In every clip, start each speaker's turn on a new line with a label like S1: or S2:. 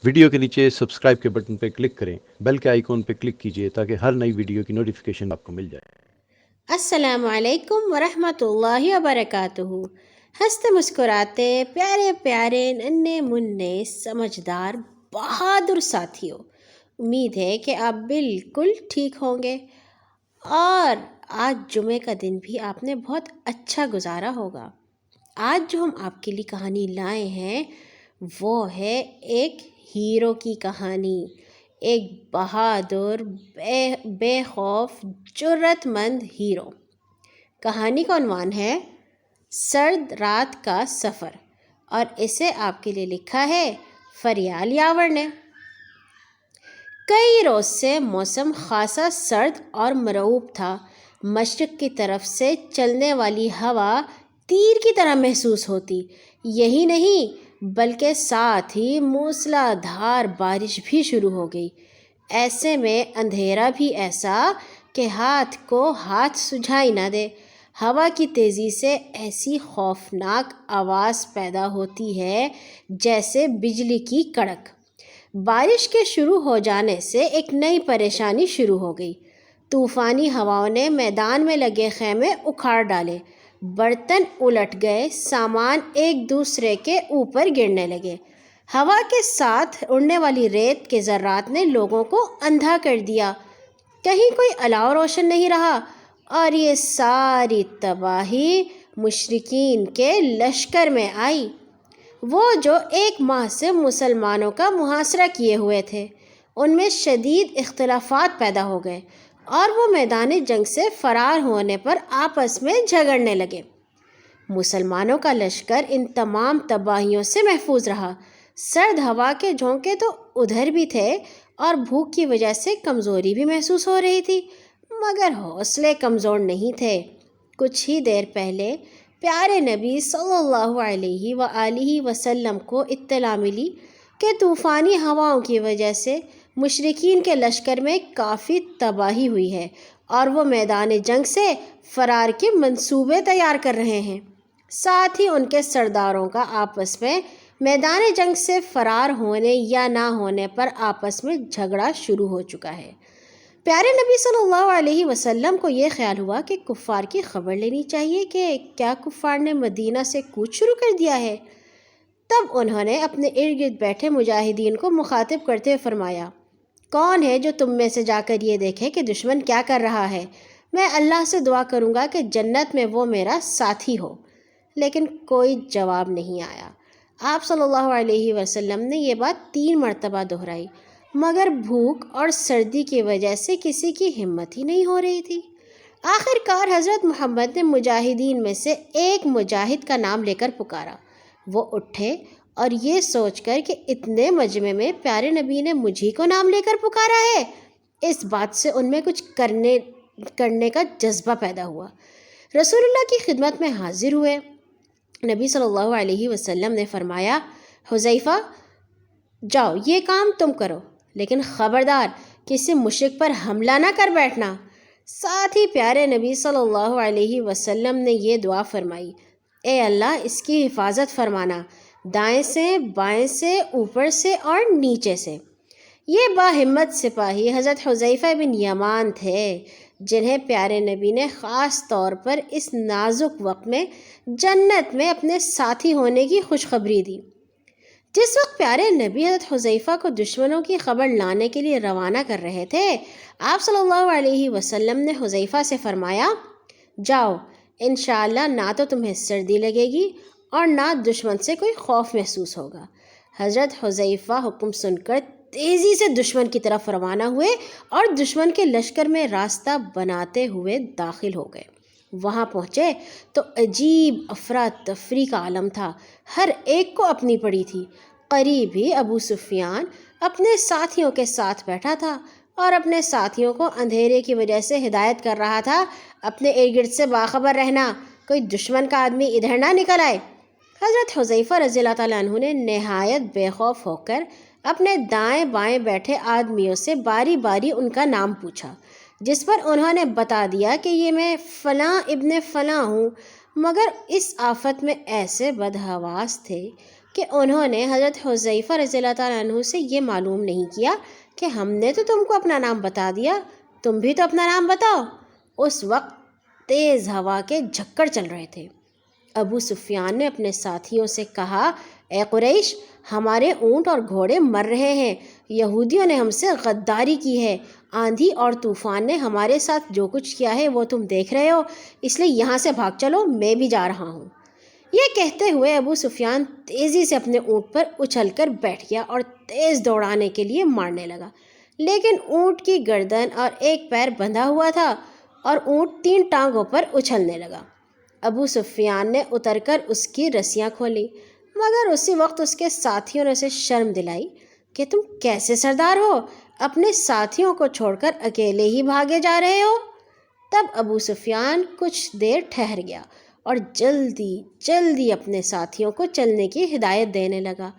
S1: Video کے نیچے subscribe کے بٹن پہ کلک کریں، بیل کے آئیکن پہ کلک کیجئے تاکہ ہر نئی ویڈیو کی نوٹیفیکیشن آپ کو مل جائے۔
S2: السلام علیکم ورحمۃ اللہ وبرکاتہ۔ ہنستے مسکراتے پیارے پیارے ننھے منھے سمجھدار بہادر ساتھیوں، امید ہے کہ آپ بالکل ٹھیک ہوں گے اور آج جمعے کا دن بھی آپ نے بہت اچھا گزارا ہوگا۔ آج جو ہم آپ کے لیے کہانی لائے ہیں وہ ہے ایک ہیرو کی کہانی، ایک بہادر بے خوف جرأت مند ہیرو۔ کہانی کا عنوان ہے سرد رات کا سفر اور اسے آپ کے لیے لکھا ہے فریال یاور نے۔ کئی روز سے موسم خاصا سرد اور مرعوب تھا۔ مشرق کی طرف سے چلنے والی ہوا تیر کی طرح محسوس ہوتی، یہی نہیں بلکہ ساتھ ہی موسلا دھار بارش بھی شروع ہو گئی۔ ایسے میں اندھیرا بھی ایسا کہ ہاتھ کو ہاتھ سجھائی نہ دے۔ ہوا کی تیزی سے ایسی خوفناک آواز پیدا ہوتی ہے جیسے بجلی کی کڑک۔ بارش کے شروع ہو جانے سے ایک نئی پریشانی شروع ہو گئی۔ طوفانی ہواؤں نے میدان میں لگے خیمے اکھاڑ ڈالے، برتن الٹ گئے، سامان ایک دوسرے کے اوپر گرنے لگے۔ ہوا کے ساتھ اڑنے والی ریت کے ذرات نے لوگوں کو اندھا کر دیا، کہیں کوئی الاؤ روشن نہیں رہا، اور یہ ساری تباہی مشرکین کے لشکر میں آئی، وہ جو ایک ماہ سے مسلمانوں کا محاصرہ کیے ہوئے تھے۔ ان میں شدید اختلافات پیدا ہو گئے اور وہ میدان جنگ سے فرار ہونے پر آپس میں جھگڑنے لگے۔ مسلمانوں کا لشکر ان تمام تباہیوں سے محفوظ رہا۔ سرد ہوا کے جھونکے تو ادھر بھی تھے اور بھوک کی وجہ سے کمزوری بھی محسوس ہو رہی تھی، مگر حوصلے کمزور نہیں تھے۔ کچھ ہی دیر پہلے پیارے نبی صلی اللہ علیہ وآلہ وسلم کو اطلاع ملی کہ طوفانی ہواؤں کی وجہ سے مشرکین کے لشکر میں کافی تباہی ہوئی ہے اور وہ میدان جنگ سے فرار کے منصوبے تیار کر رہے ہیں۔ ساتھ ہی ان کے سرداروں کا آپس میں میدان جنگ سے فرار ہونے یا نہ ہونے پر آپس میں جھگڑا شروع ہو چکا ہے۔ پیارے نبی صلی اللہ علیہ وسلم کو یہ خیال ہوا کہ کفار کی خبر لینی چاہیے کہ کیا کفار نے مدینہ سے کوچ شروع کر دیا ہے۔ تب انہوں نے اپنے ارد گرد بیٹھے مجاہدین کو مخاطب کرتے ہوئے فرمایا، کون ہے جو تم میں سے جا کر یہ دیکھے کہ دشمن کیا کر رہا ہے؟ میں اللہ سے دعا کروں گا کہ جنت میں وہ میرا ساتھی ہو۔ لیکن کوئی جواب نہیں آیا۔ آپ صلی اللہ علیہ وسلم نے یہ بات 3 مرتبہ دہرائی، مگر بھوک اور سردی کی وجہ سے کسی کی ہمت ہی نہیں ہو رہی تھی۔ آخر کار حضرت محمد نے مجاہدین میں سے ایک مجاہد کا نام لے کر پکارا۔ وہ اٹھے اور یہ سوچ کر کہ اتنے مجمع میں پیارے نبی نے مجھی کو نام لے کر پکارا ہے، اس بات سے ان میں کچھ کرنے کا جذبہ پیدا ہوا۔ رسول اللہ کی خدمت میں حاضر ہوئے۔ نبی صلی اللہ علیہ وسلم نے فرمایا، حذیفہ جاؤ یہ کام تم کرو، لیکن خبردار کسی مشرک پر حملہ نہ کر بیٹھنا۔ ساتھ ہی پیارے نبی صلی اللہ علیہ وسلم نے یہ دعا فرمائی، اے اللہ اس کی حفاظت فرمانا، دائیں سے بائیں سے اوپر سے اور نیچے سے۔ یہ باہمت سپاہی حضرت حذیفہ بن یمان تھے جنہیں پیارے نبی نے خاص طور پر اس نازک وقت میں جنت میں اپنے ساتھی ہونے کی خوشخبری دی۔ جس وقت پیارے نبی حضرت حذیفہ کو دشمنوں کی خبر لانے کے لیے روانہ کر رہے تھے، آپ صلی اللہ علیہ وسلم نے حذیفہ سے فرمایا، جاؤ انشاءاللہ نہ تو تمہیں سردی لگے گی اور نہ دشمن سے کوئی خوف محسوس ہوگا۔ حضرت حذیفہ حکم سن کر تیزی سے دشمن کی طرف روانہ ہوئے اور دشمن کے لشکر میں راستہ بناتے ہوئے داخل ہو گئے۔ وہاں پہنچے تو عجیب افراتفری کا عالم تھا، ہر ایک کو اپنی پڑی تھی۔ قریب ہی ابو سفیان اپنے ساتھیوں کے ساتھ بیٹھا تھا اور اپنے ساتھیوں کو اندھیرے کی وجہ سے ہدایت کر رہا تھا، اپنے ارد گرد سے باخبر رہنا، کوئی دشمن کا آدمی ادھر نہ نکل آئے۔ حضرت حذیفہ رضی اللہ تعالیٰ عنہ نے نہایت بے خوف ہو کر اپنے دائیں بائیں بیٹھے آدمیوں سے باری باری ان کا نام پوچھا، جس پر انہوں نے بتا دیا کہ یہ میں فلاں ابن فلاں ہوں، مگر اس آفت میں ایسے بدحواس تھے کہ انہوں نے حضرت حذیفہ رضی اللہ تعالیٰ عنہ سے یہ معلوم نہیں کیا کہ ہم نے تو تم کو اپنا نام بتا دیا، تم بھی تو اپنا نام بتاؤ۔ اس وقت تیز ہوا کے جھکڑ چل رہے تھے۔ ابو سفیان نے اپنے ساتھیوں سے کہا، اے قریش، ہمارے اونٹ اور گھوڑے مر رہے ہیں، یہودیوں نے ہم سے غداری کی ہے، آندھی اور طوفان نے ہمارے ساتھ جو کچھ کیا ہے وہ تم دیکھ رہے ہو، اس لیے یہاں سے بھاگ چلو، میں بھی جا رہا ہوں۔ یہ کہتے ہوئے ابو سفیان تیزی سے اپنے اونٹ پر اچھل کر بیٹھ گیا اور تیز دوڑانے کے لیے مارنے لگا، لیکن اونٹ کی گردن اور ایک پیر بندھا ہوا تھا اور اونٹ 3 ٹانگوں پر اچھلنے لگا۔ ابو سفیان نے اتر کر اس کی رسیاں کھولی، مگر اسی وقت اس کے ساتھیوں نے اسے شرم دلائی کہ تم کیسے سردار ہو، اپنے ساتھیوں کو چھوڑ کر اکیلے ہی بھاگے جا رہے ہو۔ تب ابو سفیان کچھ دیر ٹھہر گیا اور جلدی جلدی اپنے ساتھیوں کو چلنے کی ہدایت دینے لگا۔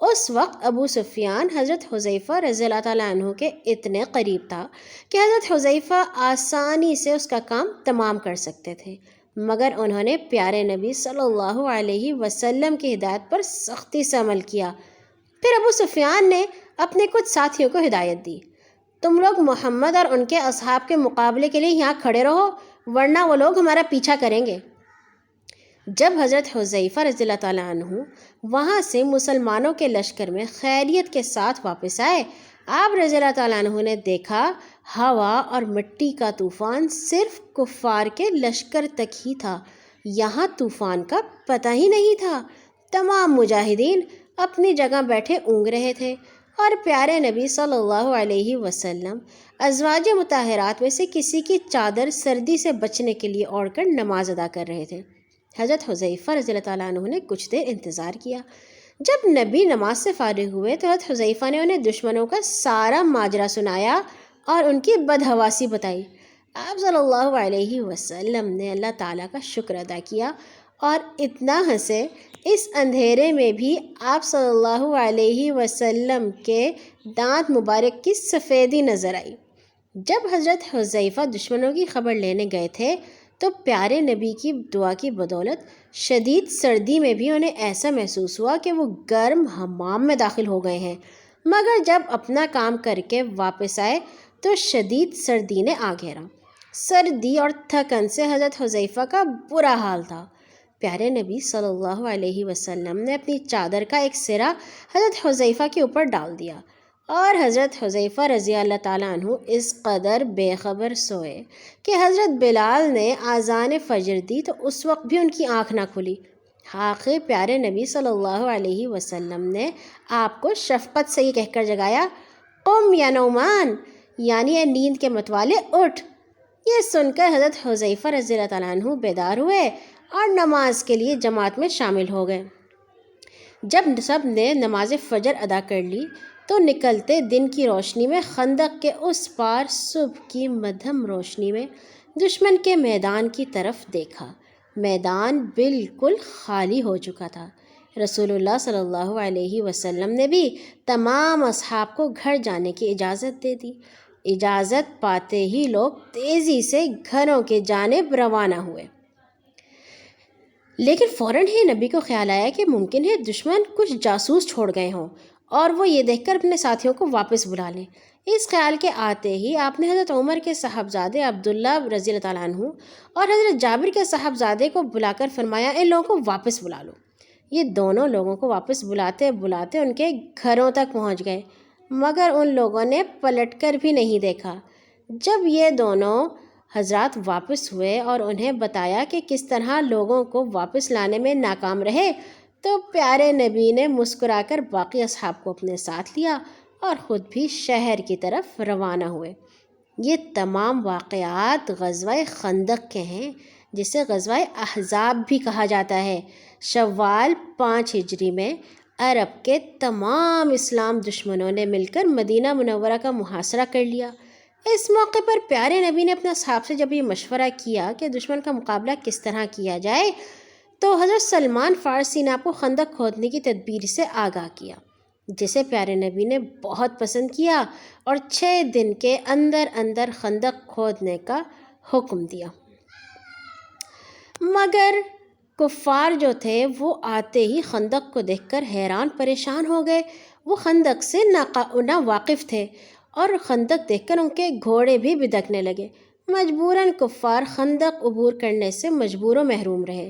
S2: اس وقت ابو سفیان حضرت حذیفہ رضی اللہ تعالیٰ عنہ کے اتنے قریب تھا کہ حضرت حذیفہ آسانی سے اس کا کام تمام کر سکتے تھے، مگر انہوں نے پیارے نبی صلی اللہ علیہ وسلم کی ہدایت پر سختی سے عمل کیا۔ پھر ابو سفیان نے اپنے کچھ ساتھیوں کو ہدایت دی، تم لوگ محمد اور ان کے اصحاب کے مقابلے کے لیے یہاں کھڑے رہو، ورنہ وہ لوگ ہمارا پیچھا کریں گے۔ جب حضرت حذیفہ رضی اللہ تعالیٰ عنہ وہاں سے مسلمانوں کے لشکر میں خیریت کے ساتھ واپس آئے، آپ رضی اللہ تعالیٰ عنہ نے دیکھا ہوا اور مٹی کا طوفان صرف کفار کے لشکر تک ہی تھا، یہاں طوفان کا پتہ ہی نہیں تھا۔ تمام مجاہدین اپنی جگہ بیٹھے اونگ رہے تھے اور پیارے نبی صلی اللہ علیہ وسلم ازواج مطہرات میں سے کسی کی چادر سردی سے بچنے کے لیے اوڑھ کر نماز ادا کر رہے تھے۔ حضرت حذیفہ رضی اللہ تعالیٰ عنہ نے کچھ دیر انتظار کیا۔ جب نبی نماز سے فارغ ہوئے تو حضرت حذیفہ نے انہیں دشمنوں کا سارا ماجرا سنایا اور ان کی بدحواسی بتائی۔ آپ صلی اللہ علیہ وسلم نے اللہ تعالیٰ کا شکر ادا کیا اور اتنا ہنسے، اس اندھیرے میں بھی آپ صلی اللہ علیہ وسلم کے دانت مبارک کی سفیدی نظر آئی۔ جب حضرت حذیفہ دشمنوں کی خبر لینے گئے تھے تو پیارے نبی کی دعا کی بدولت شدید سردی میں بھی انہیں ایسا محسوس ہوا کہ وہ گرم حمام میں داخل ہو گئے ہیں، مگر جب اپنا کام کر کے واپس آئے تو شدید سردی نے آ گھیرا۔ سردی اور تھکن سے حضرت حذیفہ کا برا حال تھا۔ پیارے نبی صلی اللہ علیہ وسلم نے اپنی چادر کا ایک سرا حضرت حذیفہ کے اوپر ڈال دیا اور حضرت حذیفہ رضی اللہ تعالیٰ عنہ اس قدر بے خبر سوئے کہ حضرت بلال نے اذان فجر دی تو اس وقت بھی ان کی آنکھ نہ کھلی۔ آخر پیارے نبی صلی اللہ علیہ وسلم نے آپ کو شفقت سے یہ کہہ کر جگایا، قم یا نعمان، یعنی اے نیند کے متوالے اٹھ۔ یہ سن کر حضرت حذیفہ رضی اللہ تعالیٰ عنہ بیدار ہوئے اور نماز کے لیے جماعت میں شامل ہو گئے۔ جب سب نے نماز فجر ادا کر لی تو نکلتے دن کی روشنی میں خندق کے اس پار صبح کی مدھم روشنی میں دشمن کے میدان کی طرف دیکھا۔ میدان بالکل خالی ہو چکا تھا۔ رسول اللہ صلی اللہ علیہ وسلم نے بھی تمام اصحاب کو گھر جانے کی اجازت دے دی۔ اجازت پاتے ہی لوگ تیزی سے گھروں کے جانب روانہ ہوئے، لیکن فوراً ہی نبی کو خیال آیا کہ ممکن ہے دشمن کچھ جاسوس چھوڑ گئے ہوں اور وہ یہ دیکھ کر اپنے ساتھیوں کو واپس بلا لیں۔ اس خیال کے آتے ہی آپ نے حضرت عمر کے صاحبزادے عبداللہ رضی اللہ تعالیٰ عنہ اور حضرت جابر کے صاحبزادے کو بلا کر فرمایا، ان لوگوں کو واپس بلا لو۔ یہ دونوں لوگوں کو واپس بلاتے بلاتے ان کے گھروں تک پہنچ گئے، مگر ان لوگوں نے پلٹ کر بھی نہیں دیکھا۔ جب یہ دونوں حضرات واپس ہوئے اور انہیں بتایا کہ کس طرح لوگوں کو واپس لانے میں ناکام رہے تو پیارے نبی نے مسکرا کر باقی اصحاب کو اپنے ساتھ لیا اور خود بھی شہر کی طرف روانہ ہوئے۔ یہ تمام واقعات غزوہ خندق کے ہیں، جسے غزوہ احزاب بھی کہا جاتا ہے۔ شوال 5 ہجری میں عرب کے تمام اسلام دشمنوں نے مل کر مدینہ منورہ کا محاصرہ کر لیا۔ اس موقع پر پیارے نبی نے اپنے اصحاب سے جب یہ مشورہ کیا کہ دشمن کا مقابلہ کس طرح کیا جائے تو حضرت سلمان فارسی نے آپ کو خندق کھودنے کی تدبیر سے آگاہ کیا، جسے پیارے نبی نے بہت پسند کیا اور 6 دن کے اندر اندر خندق کھودنے کا حکم دیا۔ مگر کفار جو تھے وہ آتے ہی خندق کو دیکھ کر حیران پریشان ہو گئے۔ وہ خندق سے نا واقف تھے اور خندق دیکھ کر ان کے گھوڑے بھی بدکنے لگے۔ مجبوراً کفار خندق عبور کرنے سے مجبور و محروم رہے۔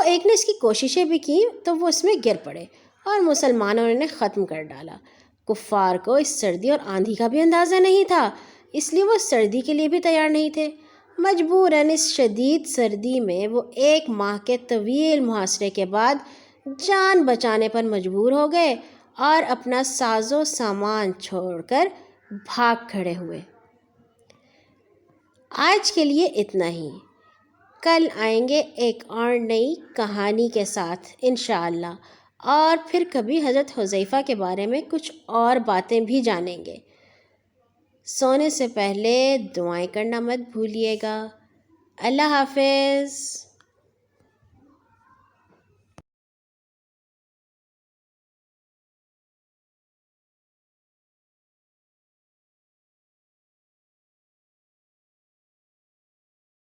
S2: ایک نے اس کی کوششیں بھی کی تو وہ اس میں گر پڑے اور مسلمانوں نے ختم کر ڈالا۔ کفار کو اس سردی اور آندھی کا بھی اندازہ نہیں تھا، اس لیے وہ سردی کے لیے بھی تیار نہیں تھے۔ مجبوراً اس شدید سردی میں وہ 1 ماہ کے طویل محاصرے کے بعد جان بچانے پر مجبور ہو گئے اور اپنا ساز و سامان چھوڑ کر بھاگ کھڑے ہوئے۔ آج کے لیے اتنا ہی۔ کل آئیں گے ایک اور نئی کہانی کے ساتھ انشاءاللہ، اور پھر کبھی حضرت حذیفہ کے بارے میں کچھ اور باتیں بھی جانیں گے۔ سونے سے پہلے دعائیں کرنا مت بھولیے گا۔ اللہ حافظ۔